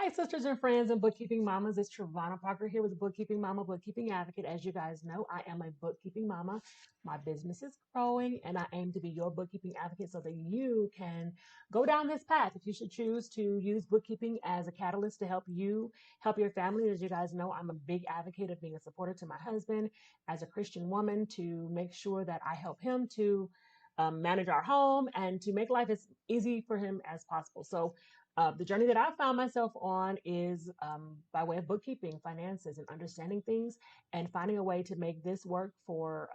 Hi, sisters and friends and bookkeeping mamas. It's Trevonna Parker here with Bookkeeping Mama, Bookkeeping Advocate. As you guys know, I am a bookkeeping mama. My business is growing, and I aim to be your bookkeeping advocate so that you can go down this path. If you should choose to use bookkeeping as a catalyst to help you help your family, as you guys know, I'm a big advocate of being a supporter to my husband as a Christian woman to make sure that I help him to manage our home and to make life as easy for him as possible. So the journey that I found myself on is by way of bookkeeping, finances, and understanding things and finding a way to make this work for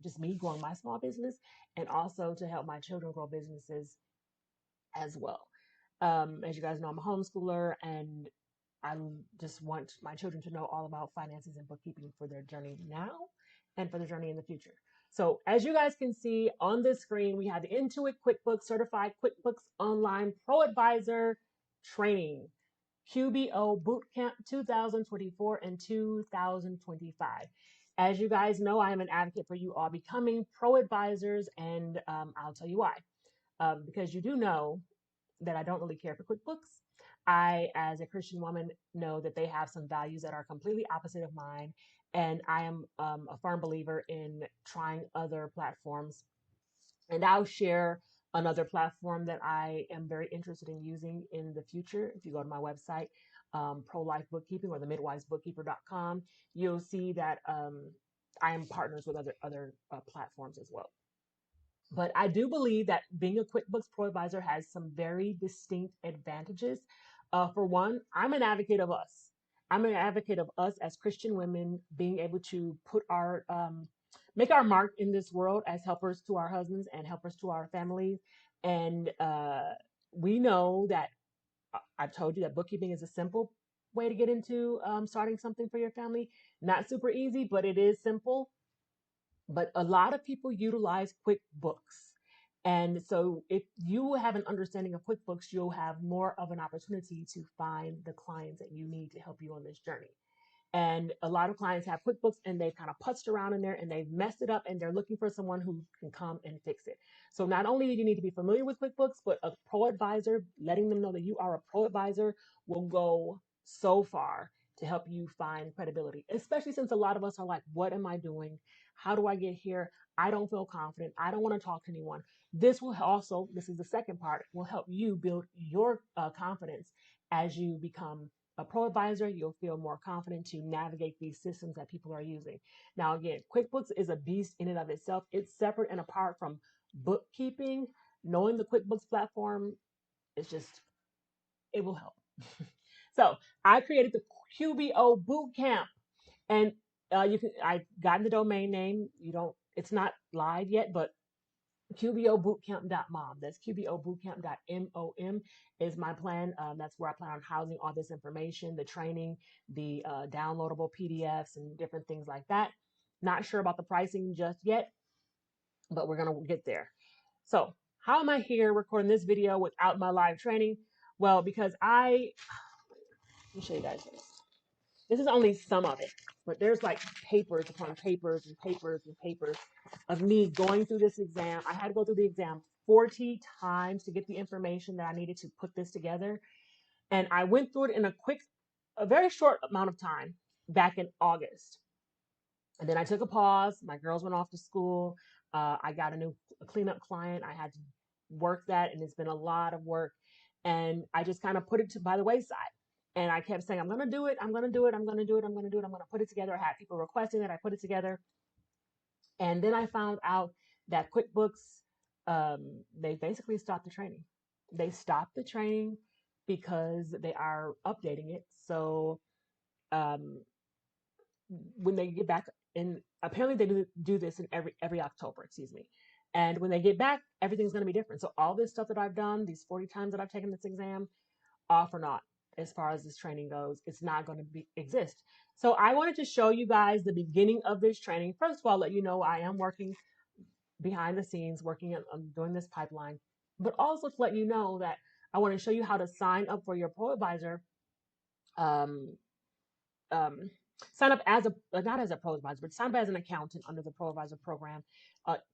just me growing my small business and also to help my children grow businesses as well. As you guys know, I'm a homeschooler and I just want my children to know all about finances and bookkeeping for their journey now and for their journey in the future. So as you guys can see on this screen, we have the Intuit QuickBooks Certified QuickBooks Online ProAdvisor Training, QBO Bootcamp 2024 and 2025. As you guys know, I am an advocate for you all becoming pro advisors, and I'll tell you why. Because you do know that I don't really care for QuickBooks. I, as a Christian woman, know that they have some values that are completely opposite of mine. And I am a firm believer in trying other platforms. And I'll share another platform that I am very interested in using in the future. If you go to my website, Pro Life Bookkeeping or the midwifebookkeeper.com, you'll see that I am partners with other platforms as well. But I do believe that being a QuickBooks Pro Advisor has some very distinct advantages. For one, I'm an advocate of us. I'm an advocate of us as Christian women being able to put our make our mark in this world as helpers to our husbands and helpers to our families. And we know that I've told you that bookkeeping is a simple way to get into starting something for your family. Not super easy, but it is simple. But a lot of people utilize QuickBooks. And so if you have an understanding of QuickBooks, you'll have more of an opportunity to find the clients that you need to help you on this journey. And a lot of clients have QuickBooks and they've kind of putzed around in there and they've messed it up and they're looking for someone who can come and fix it. So not only do you need to be familiar with QuickBooks, but a pro advisor, letting them know that you are a pro advisor will go so far to help you find credibility, especially since a lot of us are like, what am I doing? How do I get here? I don't feel confident. I don't want to talk to anyone. This will also, this is the second part, will help you build your confidence as you become a pro advisor. You'll feel more confident to navigate these systems that people are using. Now, again, QuickBooks is a beast in and of itself. It's separate and apart from bookkeeping. Knowing the QuickBooks platform is just, it will help. So I created the QBO Bootcamp, and I got the domain name. It's not live yet, but QBObootcamp.mom. That's QBObootcamp.mom is my plan. That's where I plan on housing all this information, the training, the downloadable PDFs and different things like that. Not sure about the pricing just yet, but we're going to get there. So how am I here recording this video without my live training? Well, because let me show you guys this. This is only some of it, but there's like papers upon papers and papers and papers of me going through this exam. I had to go through the exam 40 times to get the information that I needed to put this together. And I went through it in a very short amount of time back in August. And then I took a pause. My girls went off to school. I got a cleanup client. I had to work that, and it's been a lot of work. And I just kind of put it by the wayside. And I kept saying, I'm going to do it. I'm going to do it. I'm going to do it. I'm going to do it. I'm going to put it together. I had people requesting that I put it together. And then I found out that QuickBooks, they basically stopped the training. They stopped the training because they are updating it. So when they get back, and apparently they do this in every October, excuse me. And when they get back, everything's going to be different. So all this stuff that I've done, these 40 times that I've taken this exam, off or not, as far as this training goes, it's not going to exist. So I wanted to show you guys the beginning of this training. First of all, let you know I am working behind the scenes, working on doing this pipeline, but also to let you know that I want to show you how to sign up for your pro advisor. Sign up as not as a pro advisor, but sign up as an accountant under the pro advisor program.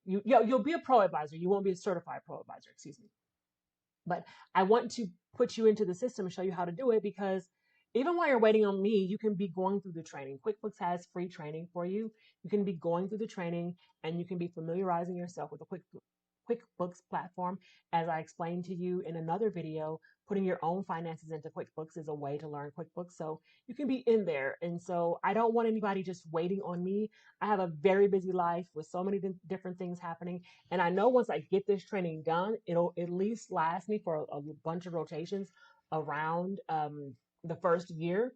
You'll be a pro advisor. You won't be a certified pro advisor, excuse me. But I want to put you into the system and show you how to do it, because even while you're waiting on me, you can be going through the training. QuickBooks has free training for you. You can be going through the training and you can be familiarizing yourself with the QuickBooks platform. As I explained to you in another video, putting your own finances into QuickBooks is a way to learn QuickBooks. So you can be in there. And so I don't want anybody just waiting on me. I have a very busy life with so many different things happening. And I know once I get this training done, it'll at least last me for a bunch of rotations around the first year,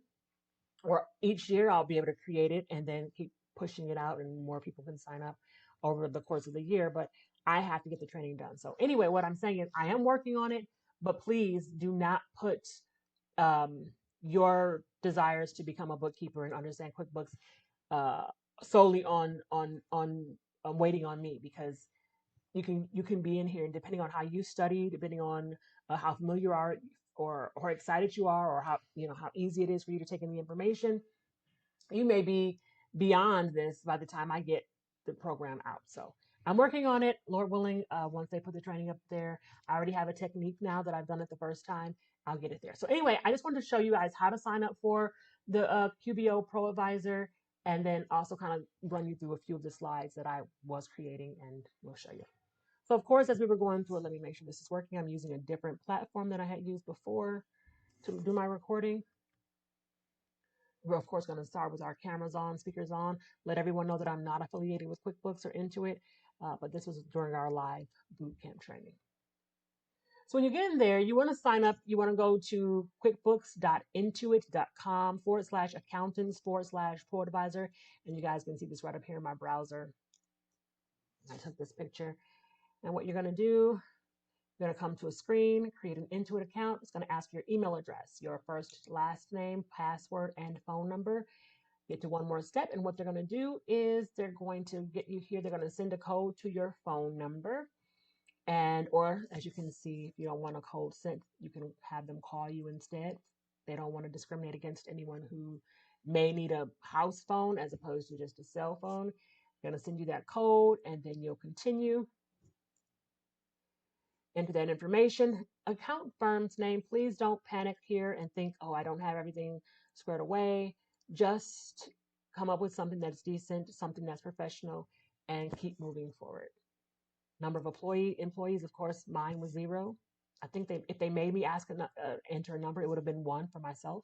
or each year I'll be able to create it and then keep pushing it out and more people can sign up over the course of the year. But I have to get the training done. So anyway, what I'm saying is I am working on it, but please do not put um, your desires to become a bookkeeper and understand QuickBooks uh, solely on waiting on me, because you can be in here, and depending on how you study, depending on how familiar you are, or excited you are, or how easy it is for you to take in the information, you may be beyond this by the time I get the program out. So I'm working on it, Lord willing. Once they put the training up there, I already have a technique now that I've done it the first time. I'll get it there. So anyway, I just wanted to show you guys how to sign up for the QBO ProAdvisor, and then also kind of run you through a few of the slides that I was creating, and we'll show you. So of course, as we were going through it, let me make sure this is working. I'm using a different platform than I had used before to do my recording. We're of course going to start with our cameras on, speakers on, let everyone know that I'm not affiliated with QuickBooks or Intuit, but this was during our live bootcamp training. So when you get in there, you want to sign up. You want to go to quickbooks.intuit.com/accountants/ProAdvisor. And you guys can see this right up here in my browser. I took this picture. And what you're going to do, you're going to come to a screen, create an Intuit account. It's going to ask your email address, your first, last name, password, and phone number. Get to one more step, and what they're going to do is they're going to get you here. They're going to send a code to your phone number, and or as you can see, if you don't want a code sent, you can have them call you instead. They don't want to discriminate against anyone who may need a house phone as opposed to just a cell phone. They're going to send you that code, and then you'll continue. Enter that information. Account firm's name. Please don't panic here and think, oh, I don't have everything squared away. Just come up with something that's decent, something that's professional, and keep moving forward. Number of employees, of course, mine was 0. I think if they made me enter a number, it would have been 1 for myself.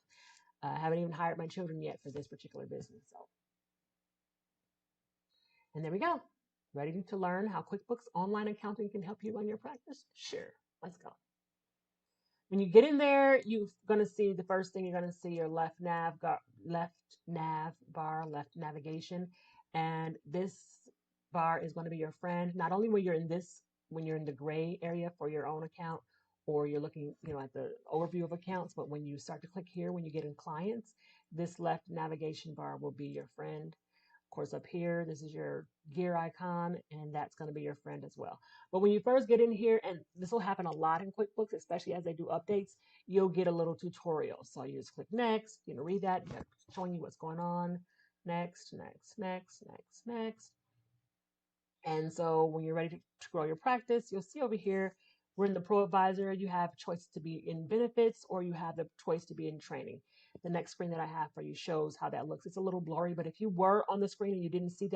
I haven't even hired my children yet for this particular business. So, and there we go. Ready to learn how QuickBooks Online Accounting can help you run your practice? Sure, let's go. When you get in there, you're going to see the first thing, you're going to see your left nav bar, left navigation. And this bar is going to be your friend, not only when you're in the gray area for your own account, or you're looking, at the overview of accounts, but when you start to click here, when you get in clients, this left navigation bar will be your friend. Of course, up here, this is your gear icon, and that's going to be your friend as well. But when you first get in here, and this will happen a lot in QuickBooks, especially as they do updates, you'll get a little tutorial. So you just click next, read that, showing you what's going on. Next, next, next, next, next. And so when you're ready to grow your practice, you'll see over here, we're in the ProAdvisor. You have choice to be in benefits, or you have the choice to be in training. The next screen that I have for you shows how that looks. It's a little blurry, but if you were on the screen and you didn't see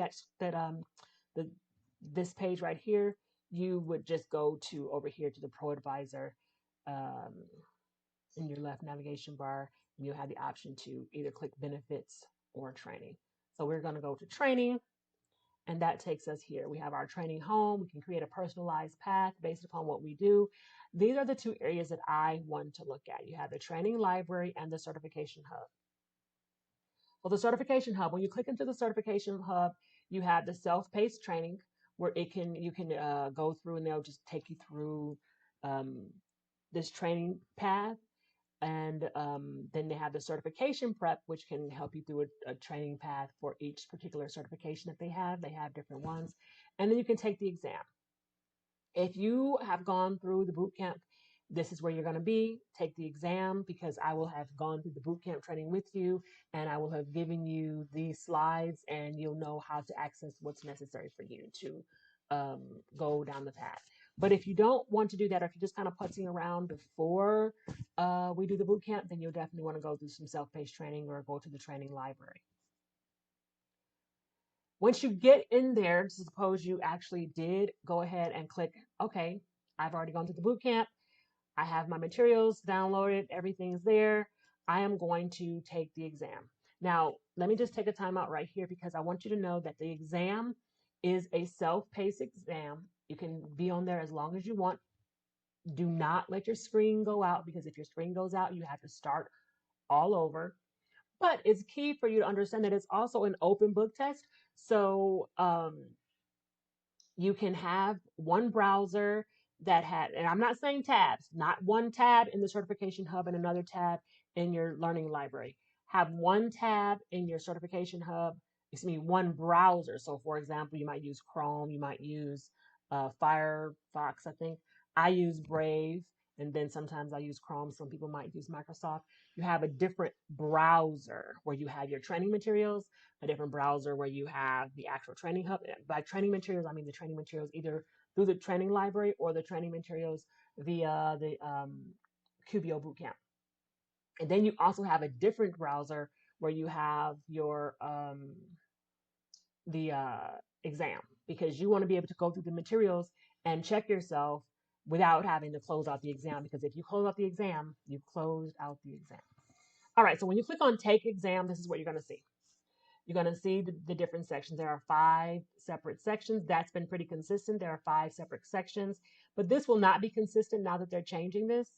this page right here, you would just go to over here to the ProAdvisor in your left navigation bar, and you'll have the option to either click benefits or training. So we're going to go to training. And that takes us here. We have our training home. We can create a personalized path based upon what we do. These are the 2 areas that I want to look at. You have the training library and the certification hub. Well, the certification hub, when you click into the certification hub, you have the self-paced training where you can go through, and they'll just take you through this training path. And then they have the certification prep, which can help you through a training path for each particular certification that they have. They have different ones. And then you can take the exam. If you have gone through the boot camp, this is where you're going to be. Take the exam, because I will have gone through the boot camp training with you, and I will have given you these slides, and you'll know how to access what's necessary for you to go down the path. But if you don't want to do that, or if you're just kind of putzing around before we do the boot camp, then you'll definitely want to go through some self-paced training or go to the training library. Once you get in there, suppose you actually did go ahead and click, okay, I've already gone to the boot camp. I have my materials downloaded. Everything's there. I am going to take the exam. Now, let me just take a time out right here because I want you to know that the exam is a self-paced exam. You can be on there as long as you want. Do not let your screen go out, because if your screen goes out, you have to start all over. But it's key for you to understand that it's also an open book test. So you can have one browser that had, and I'm not saying tabs, not one tab in the certification hub and another tab in your learning library. Have one tab in your certification hub, one browser. So for example, you might use Chrome, you might use Firefox, I think. I use Brave, and then sometimes I use Chrome. Some people might use Microsoft. You have a different browser where you have your training materials, a different browser where you have the actual training hub. By training materials, I mean the training materials either through the training library or the training materials via the QBO Bootcamp. And then you also have a different browser where you have your exam, because you want to be able to go through the materials and check yourself without having to close out the exam, because if you close out the exam, you've closed out the exam. All right, so when you click on Take Exam, this is what you're going to see. You're going to see the different sections. There are 5 separate sections. That's been pretty consistent. There are 5 separate sections, but this will not be consistent now that they're changing this.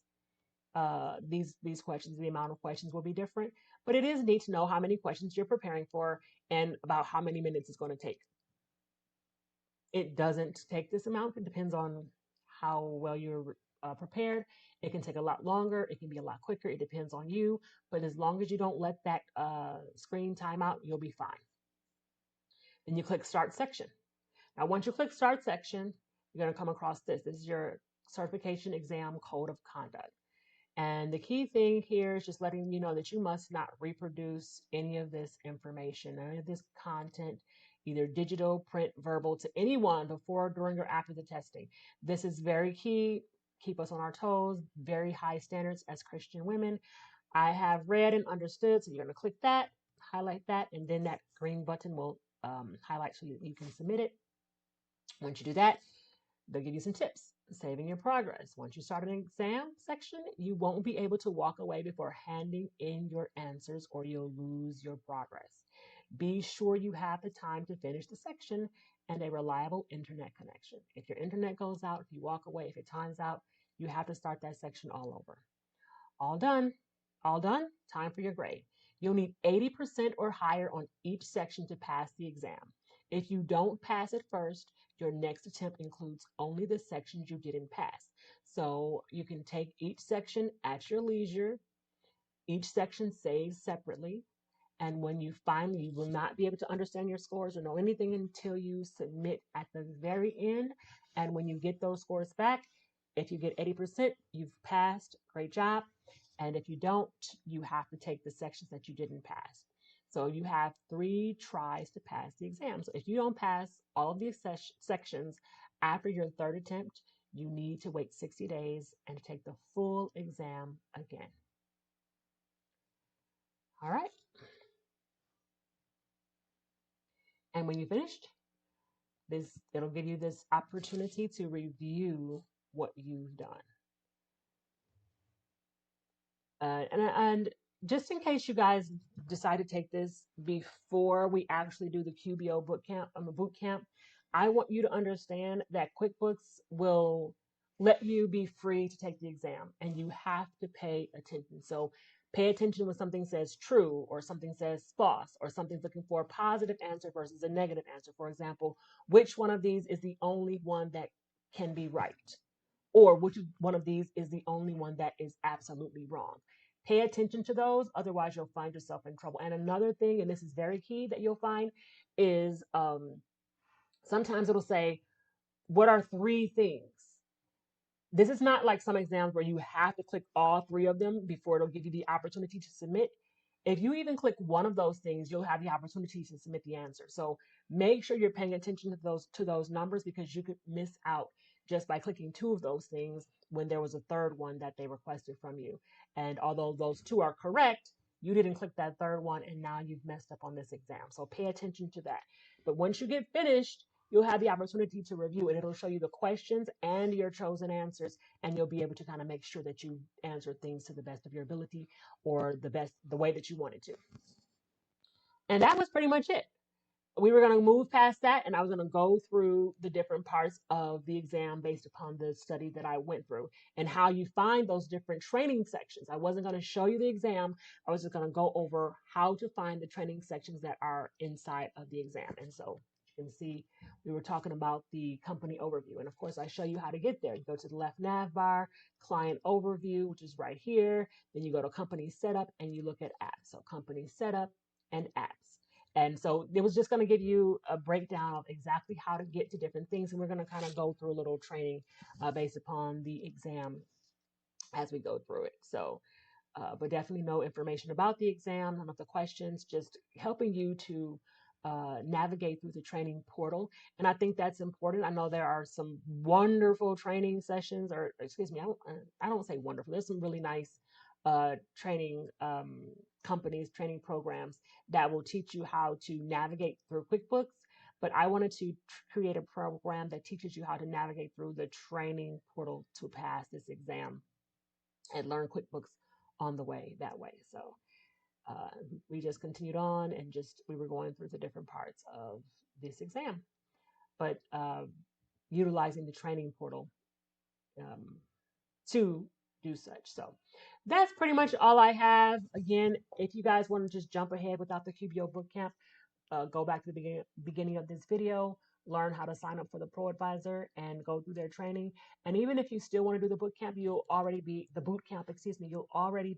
These questions, the amount of questions will be different, but it is neat to know how many questions you're preparing for and about how many minutes it's going to take. It doesn't take this amount. It depends on how well you're prepared. It can take a lot longer. It can be a lot quicker. It depends on you. But as long as you don't let that screen time out, you'll be fine. Then you click Start Section. Now, once you click Start Section, you're going to come across this. This is your certification exam code of conduct. And the key thing here is just letting you know that you must not reproduce any of this information, any of this content, either digital, print, verbal, to anyone before, during, or after the testing. This is very key. Keep us on our toes. Very high standards as Christian women. I have read and understood, so you're going to click that, highlight that, and then that green button will highlight so you can submit it. Once you do that, they'll give you some tips. Saving your progress. Once you start an exam section, you won't be able to walk away before handing in your answers, or you'll lose your progress. Be sure you have the time to finish the section and a reliable internet connection. If your internet goes out, if you walk away, if your time's out, you have to start that section all over. All done. All done. Time for your grade. You'll need 80% or higher on each section to pass the exam. If you don't pass it first, your next attempt includes only the sections you didn't pass. So you can take each section at your leisure. Each section saves separately. And when you finally, you will not be able to understand your scores or know anything until you submit at the very end. And when you get those scores back, if you get 80%, you've passed. Great job. And if you don't, you have to take the sections that you didn't pass. So you have 3 tries to pass the exam. So if you don't pass all of these sections after your 3rd attempt, you need to wait 60 days and take the full exam again. All right. And when you finished, it'll give you this opportunity to review what you've done. And just in case you guys decide to take this before we actually do the QBO bootcamp, I want you to understand that QuickBooks will let you be free to take the exam, and you have to pay attention. So pay attention when something says true or something says false or something's looking for a positive answer versus a negative answer. For example, which one of these is the only one that can be right? Or which one of these is the only one that is absolutely wrong? Pay attention to those, otherwise you'll find yourself in trouble. And another thing, and this is very key that you'll find, is sometimes it'll say, what are 3 things? This is not like some exams where you have to click all 3 of them before it'll give you the opportunity to submit. If you even click one of those things, you'll have the opportunity to submit the answer. So make sure you're paying attention to those numbers, because you could miss out. just by clicking 2 of those things when there was a third one that they requested from you. And although those 2 are correct, you didn't click that third one, and now you've messed up on this exam. So pay attention to that. But once you get finished, you'll have the opportunity to review it. It'll show you the questions and your chosen answers, and you'll be able to kind of make sure that you answer things to the best of your ability, or the way that you wanted to. And that was pretty much it. We were going to move past that, and I was going to go through the different parts of the exam based upon the study that I went through and how you find those different training sections. I wasn't going to show you the exam. I was just going to go over how to find the training sections that are inside of the exam. And so you can see we were talking about the company overview. And of course, I show you how to get there. You go to the left nav bar, client overview, which is right here. Then you go to company setup and you look at apps. So company setup and apps. And so it was just going to give you a breakdown of exactly how to get to different things. And we're going to kind of go through a little training based upon the exam as we go through it. So, but definitely no information about the exam, none of the questions, just helping you to navigate through the training portal. And I think that's important. I know there are some wonderful training sessions, or excuse me, I don't say wonderful. There's some really nice training companies, training programs that will teach you how to navigate through QuickBooks. But I wanted to create a program that teaches you how to navigate through the training portal to pass this exam and learn QuickBooks on the way that way. So we just continued on and we were going through the different parts of this exam, but utilizing the training portal to do such. So that's pretty much all I have. Again, if you guys want to just jump ahead without the QBO Bootcamp, go back to the beginning of this video, learn how to sign up for the ProAdvisor and go through their training. And even if you still want to do the bootcamp, you'll already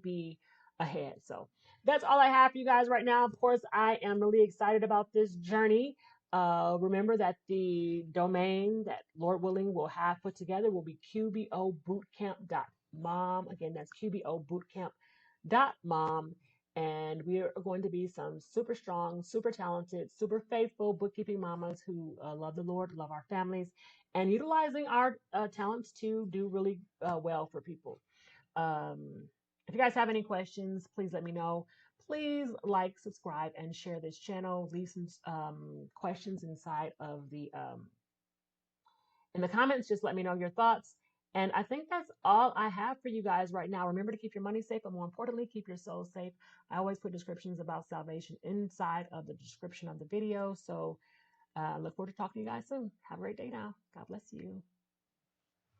be ahead. So that's all I have for you guys right now. Of course, I am really excited about this journey. Remember that the domain that Lord willing will have put together will be QBOBootcamp.mom. Again, that's QBOBootcamp.mom. And we are going to be some super strong, super talented, super faithful bookkeeping mamas who love the Lord, love our families, and utilizing our talents to do really well for people. If you guys have any questions, please let me know. Please like, subscribe, and share this channel. Leave some questions inside of in the comments. Just let me know your thoughts. And I think that's all I have for you guys right now. Remember to keep your money safe, but more importantly, keep your soul safe. I always put descriptions about salvation inside of the description of the video. So look forward to talking to you guys soon. Have a great day now. God bless you.